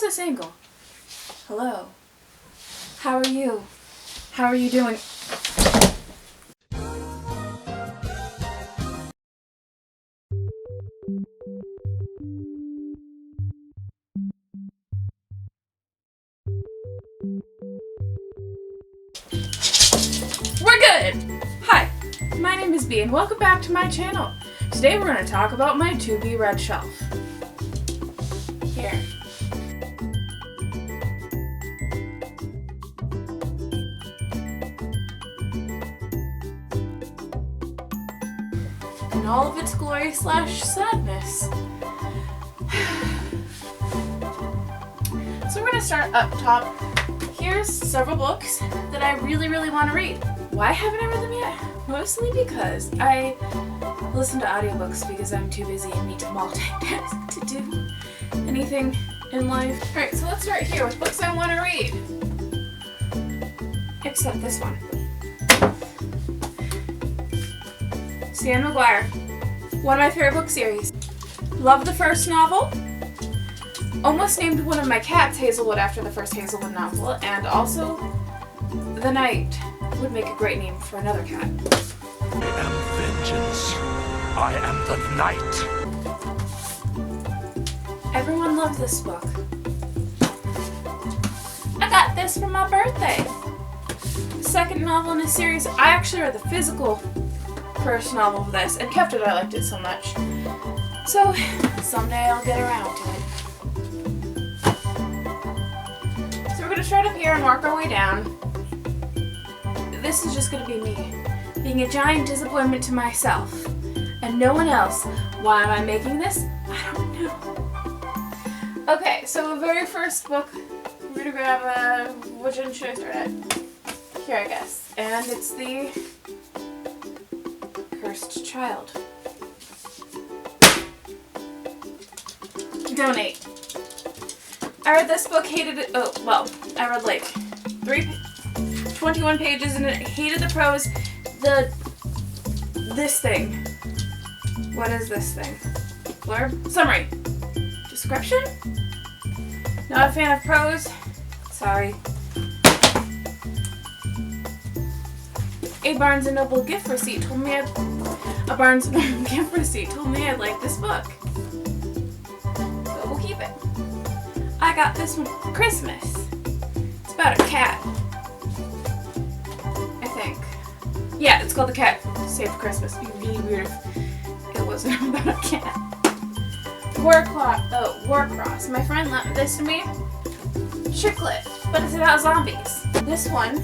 this angle? Hello. How are you? How are you doing? We're good! Hi, my name is B and welcome back to my channel. Today we're going to talk about my to-be read shelf. Here. In all of its glory / sadness. So we're going to start up top. Here's several books that I really want to read. Why haven't I read them yet? Mostly because I listen to audiobooks because I'm too busy and need to multitask to do anything in life. Alright, so let's start here with books I want to read. Except this one. Stan McGuire. One of my favorite book series. Love the first novel. Almost named one of my cats Hazelwood after the first Hazelwood novel, and also The Night would make a great name for another cat. I am vengeance. I am the night. Everyone loves this book. I got this for my birthday. Second novel in a series. I actually read the physical first novel of this and kept it. I liked it so much. So someday I'll get around to it. So we're going to start up here and work our way down. This is just going to be me being a giant disappointment to myself and no one else. Why am I making this? I don't know. Okay, so the very first book, we're going to grab which one should I start at? Here, I guess. And it's The Cursed Child. Donate. I read this book, hated it. Oh, well, I read like 21 pages and hated the prose. This thing. What is this thing? Blurb? Summary. Description? Not a fan of prose. Sorry. A Barnes & Noble gift receipt told me I'd like this book. So we'll keep it. I got this one for Christmas. It's about a cat. I think. Yeah, it's called The Cat Saved Christmas. It'd be really weird if it wasn't about a cat. Warcross. My friend lent this to me. Chicklet, but it's about zombies. This one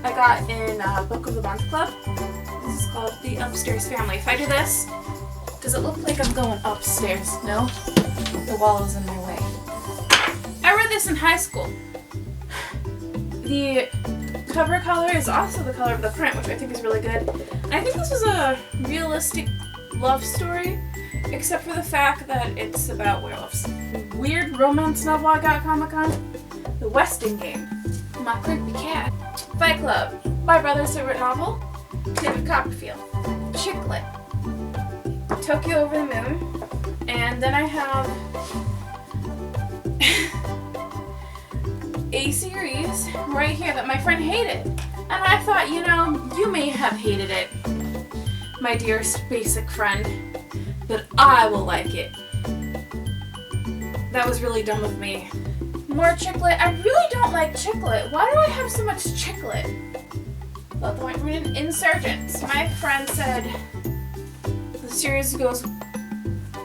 I got in Book of the Month Club. This is called The Upstairs Family. If I do this, does it look like I'm going upstairs? No? The wall is in my way. I read this in high school. The cover color is also the color of the print, which I think is really good. And I think this was a realistic love story, except for the fact that it's about werewolves. Weird romance novel I got at Comic-Con. The Westing Game. My Creepy Cat. Fight Club. My brother's favorite novel. David Copperfield. Chicklet. Tokyo Over the Moon. And then I have a series right here that my friend hated. And I thought, you may have hated it, my dearest basic friend, but I will like it. That was really dumb of me. More Chicklet. I really don't like Chicklet. Why do I have so much Chicklet? Well, the point reading Insurgents. My friend said the series goes,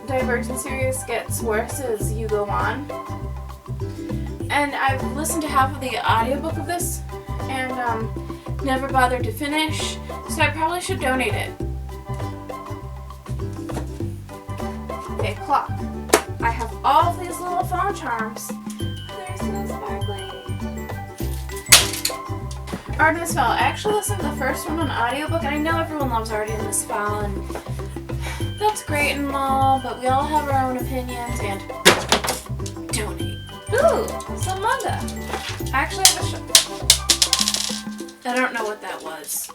Divergent series gets worse as you go on. And I've listened to half of the audiobook of this and never bothered to finish, so I probably should donate it. Okay, clock. I have all of these little phone charms. They're so sparkly. Artemis Fowl. I actually listened to the first one on audiobook, and I know everyone loves Artemis Fowl, and that's great and all, but we all have our own opinions, and donate. Ooh, some manga. I actually have a shelf. I don't know what that was.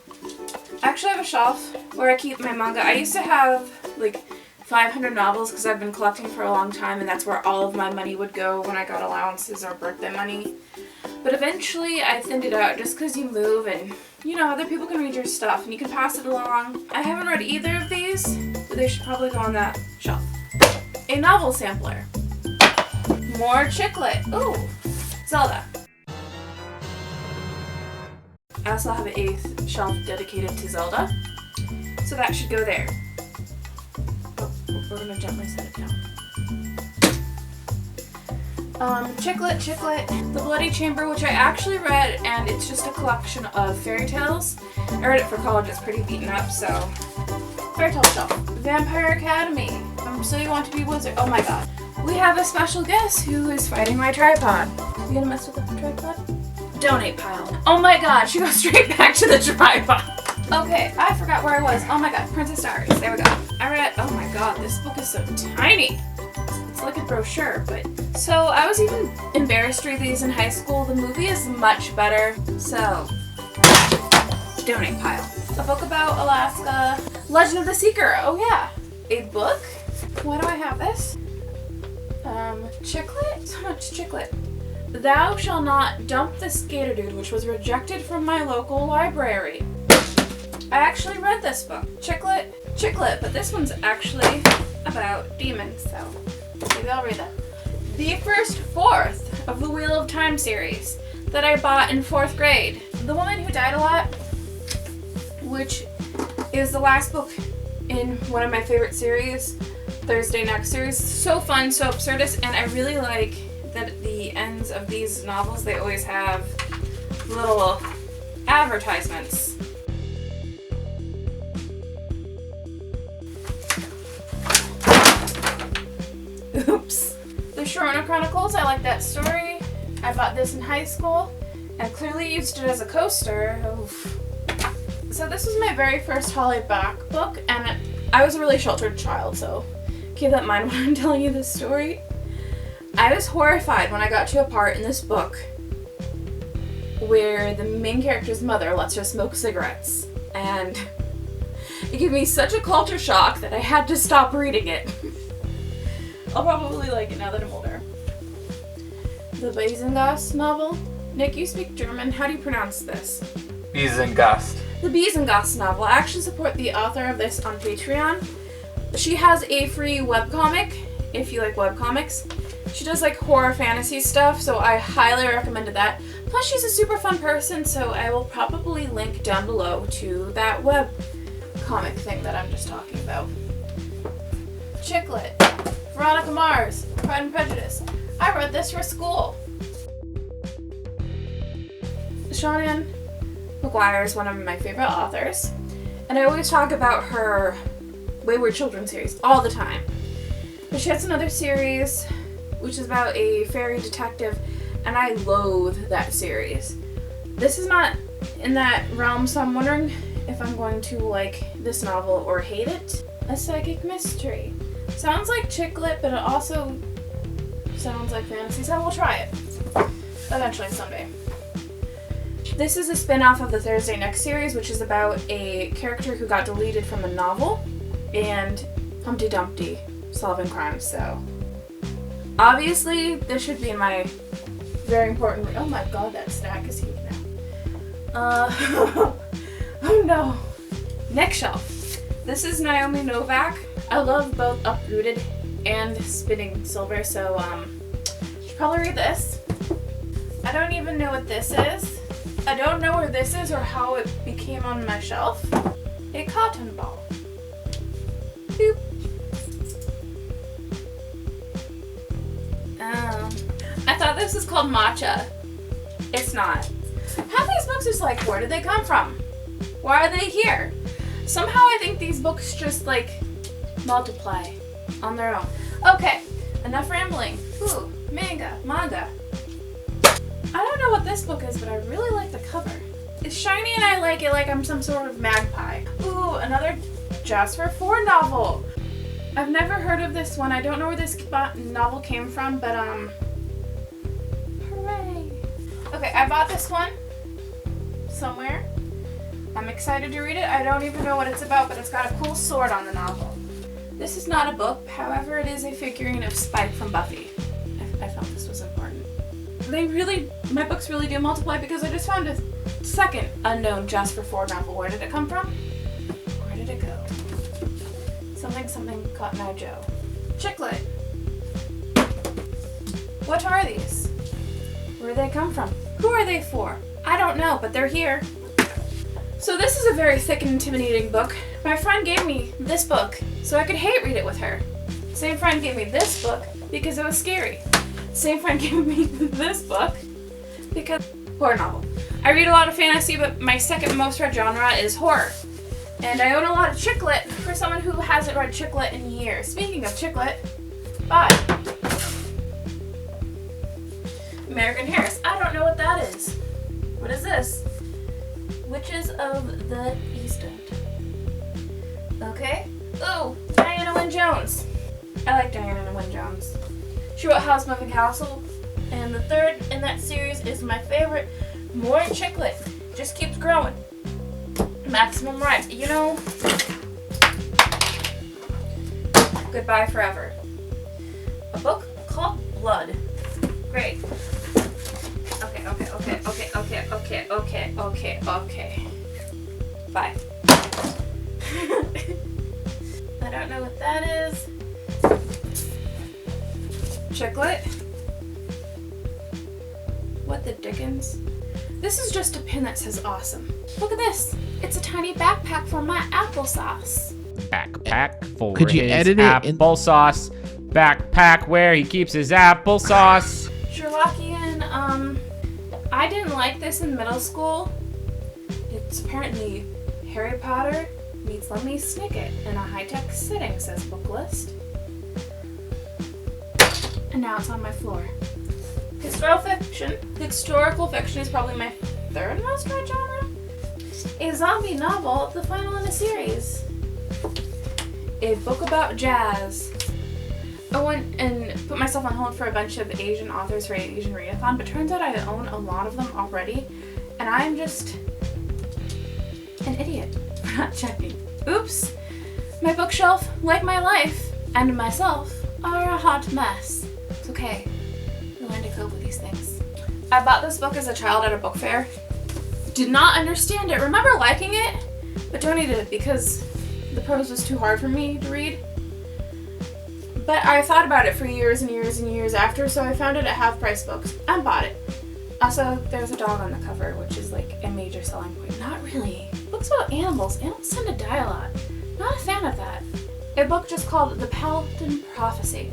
I actually have a shelf where I keep my manga. I used to have like 500 novels because I've been collecting for a long time, and that's where all of my money would go when I got allowances or birthday money. But eventually I thinned it out just because you move and, you know, other people can read your stuff and you can pass it along. I haven't read either of these, but they should probably go on that shelf. A novel sampler. More chicklet. Ooh, Zelda. I also have an 8th shelf dedicated to Zelda, so that should go there. Oh, we're gonna gently set it down. Chicklet, The Bloody Chamber, which I actually read, and it's just a collection of fairy tales. I read it for college, it's pretty beaten up, so. Fairy tale shelf. Vampire Academy. So You Want to Be Wizard. Oh my god. We have a special guest who is fighting my tripod. You gonna mess with the tripod? Donate pile. Oh my god, she goes straight back to the tripod. Okay, I forgot where I was. Oh my god, Princess Diaries. There we go. I read, oh my god, this book is so tiny. It's like a brochure, but. So I was even embarrassed to read these in high school. The movie is much better, so. Donate pile. A book about Alaska. Legend of the Seeker. Oh yeah. A book? Why do I have this? Chicklet? So much chicklet. Thou Shall Not Dump the Skater Dude, which was rejected from my local library. I actually read this book. Chicklet, but this one's actually about demons, so maybe I'll read that. The first fourth of the Wheel of Time series that I bought in 4th grade. The Woman Who Died a Lot, which is the last book in one of my favorite series, Thursday Next series. So fun, so absurdist, and I really like that at the ends of these novels they always have little advertisements. Oops. The Sharona Chronicles, I like that story. I bought this in high school and clearly used it as a coaster. Oof. So this was my very first Holly Back book, and I was a really sheltered child, so keep that in mind when I'm telling you this story. I was horrified when I got to a part in this book where the main character's mother lets her smoke cigarettes, and it gave me such a culture shock that I had to stop reading it. I'll probably like it now that I'm older. The Beisengast novel. Nick, you speak German. How do you pronounce this? Beisengast. The Beisengast novel. I actually support the author of this on Patreon. She has a free webcomic, if you like webcomics. She does like horror fantasy stuff, so I highly recommended that. Plus she's a super fun person, so I will probably link down below to that webcomic thing that I'm just talking about. Chicklet. Veronica Mars. Pride and Prejudice. I read this for school. Seanan McGuire is one of my favorite authors, and I always talk about her Wayward Children series all the time. But she has another series which is about a fairy detective, and I loathe that series. This is not in that realm, so I'm wondering if I'm going to like this novel or hate it. A psychic mystery. Sounds like chicklet, but it also sounds like fantasy, so we'll try it. Eventually, someday. This is a spin-off of the Thursday Next series, which is about a character who got deleted from a novel, and Humpty Dumpty solving crimes, so. Obviously, this should be in my very important. Oh my god, that stack is huge now. Oh no. Next shelf. This is Naomi Novak. I love both Uprooted and Spinning Silver, so I should probably read this. I don't even know what this is. I don't know where this is or how it became on my shelf. A cotton ball. Boop. I thought this was called matcha. It's not. Half these books is like, where did they come from? Why are they here? Somehow I think these books just like multiply on their own. Okay, enough rambling. Ooh, manga. I don't know what this book is, but I really like the cover. It's shiny and I like it like I'm some sort of magpie. Ooh, another Jasper Ford novel. I've never heard of this one. I don't know where this novel came from, but hooray. Okay, I bought this one somewhere. I'm excited to read it. I don't even know what it's about, but it's got a cool sword on the novel. This is not a book, however, it is a figurine of Spike from Buffy. I felt this was important. My books really do multiply because I just found a second unknown Just for 4 novel. Where did it come from? Where did it go? Something Cotton Eye Joe. Chicklet. What are these? Where do they come from? Who are they for? I don't know, but they're here. So this is a very thick and intimidating book. My friend gave me this book so I could hate read it with her. Same friend gave me this book because it was scary. Same friend gave me this book because horror novel. I read a lot of fantasy, but my second most read genre is horror. And I own a lot of chicklet for someone who hasn't read chicklet in years. Speaking of chicklet, bye. American Harris. I don't know what that is. What is this? Witches of the East End. Okay. Ooh, Diana Wynne Jones. I like Diana Wynne Jones. She wrote House Moving Castle, and the third in that series is my favorite. More chicklet. Just keeps growing. Maximum Rhymes. You know, Goodbye Forever. A book called Blood. Great. Okay. Bye. I don't know what that is. Chicklet? What the dickens? This is just a pin that says awesome. Look at this. It's a tiny backpack for my applesauce. Backpack for Could you his edit it in- applesauce. Backpack where he keeps his applesauce. Sherlockian, I didn't like this in middle school. It's apparently Harry Potter meets Let Me Snick It in a high-tech setting, says book list. And now it's on my floor. Historical fiction is probably my third most read genre. A zombie novel, the final in a series. A book about jazz. I went and put myself on hold for a bunch of Asian authors for Asian Readathon, but turns out I own a lot of them already, and I'm just an idiot for not checking. Oops. My bookshelf, like my life, and myself, are a hot mess. It's okay. We learn to cope with these things. I bought this book as a child at a book fair. Did not understand it. Remember liking it, but donated it because the prose was too hard for me to read. But I thought about it for years and years and years after, so I found it at Half Price Books and bought it. Also, there's a dog on the cover, which is like a major selling point. Not really. Books about animals. Animals tend to die a lot. Not a fan of that. A book just called The Paladin Prophecy.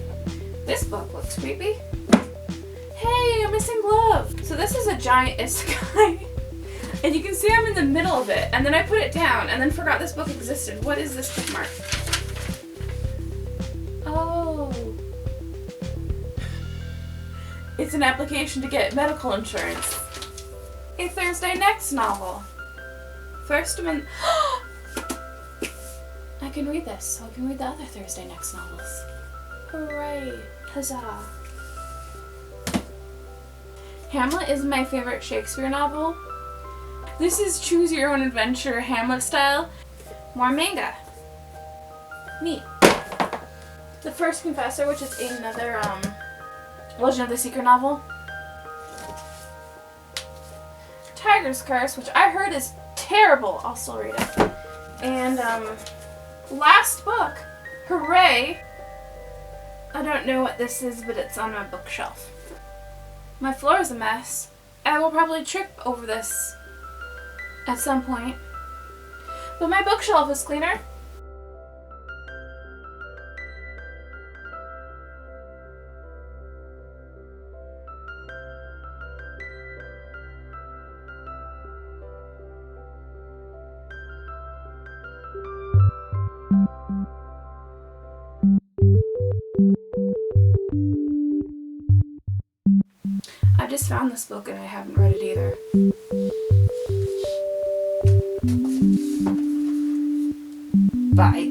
This book looks creepy. Hey, a missing glove. So this is a giant isekai. And you can see I'm in the middle of it. And then I put it down and then forgot this book existed. What is this bookmark? Oh. It's an application to get medical insurance. A Thursday Next novel. First Amendment. I can read this, so I can read the other Thursday Next novels. Hooray. Huzzah. Hamlet is my favorite Shakespeare novel. This is Choose Your Own Adventure Hamlet style. More manga. Neat. The First Confessor, which is another Legend of the Secret novel. Tiger's Curse, which I heard is terrible. I'll still read it. And last book, hooray! I don't know what this is, but it's on my bookshelf. My floor is a mess. I will probably trip over this at some point. But my bookshelf is cleaner. I just found this book and I haven't read it either. Bye.